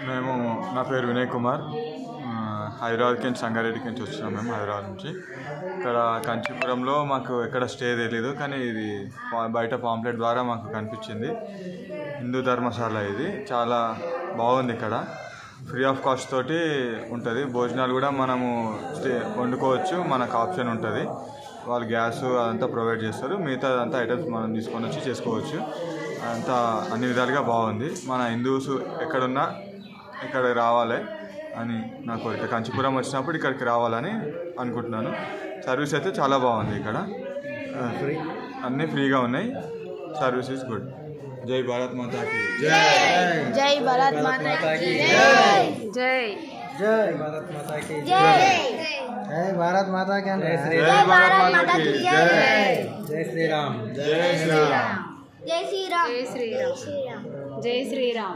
మేము నా పేరు వినయ్ కుమార్. హైదరాబాద్కి సంగారెడ్డికి నుంచి వచ్చినాం. మేము హైదరాబాద్ నుంచి ఇక్కడ కంచీపురంలో మాకు ఎక్కడ స్టే తెలీదు, కానీ ఇది బయట పాంప్లెట్ ద్వారా మాకు కనిపించింది. హిందూ ధర్మశాల ఇది చాలా బాగుంది. ఇక్కడ ఫ్రీ ఆఫ్ కాస్ట్ తోటి ఉంటుంది. భోజనాలు కూడా మనము వండుకోవచ్చు, మనకు ఆప్షన్ ఉంటుంది. వాళ్ళు గ్యాస్ అదంతా ప్రొవైడ్ చేస్తారు. మిగతా అదంతా ఐటమ్స్ మనం తీసుకొని వచ్చి చేసుకోవచ్చు. అంతా అన్ని విధాలుగా బాగుంది. మన హిందూస్ ఎక్కడున్నా ఇక్కడ రావాలి అని నా కోరిక. కంచీపురం వచ్చినప్పుడు ఇక్కడికి రావాలని అనుకుంటున్నాను. సర్వీస్ అయితే చాలా బాగుంది. ఇక్కడ అన్నీ ఫ్రీగా ఉన్నాయి. Service is good. జై భారత్ మాతాకి జై. జై భారత్ మాతాకి జై. జై. జై భారత్ మాతాకి జై. జై భారత్ మాతాకి జై భారత్ మాతాకి జై. జై శ్రీరామ్. జై శ్రీరామ్. జై శ్రీరామ్. జై శ్రీరామ్. జై శ్రీరామ్.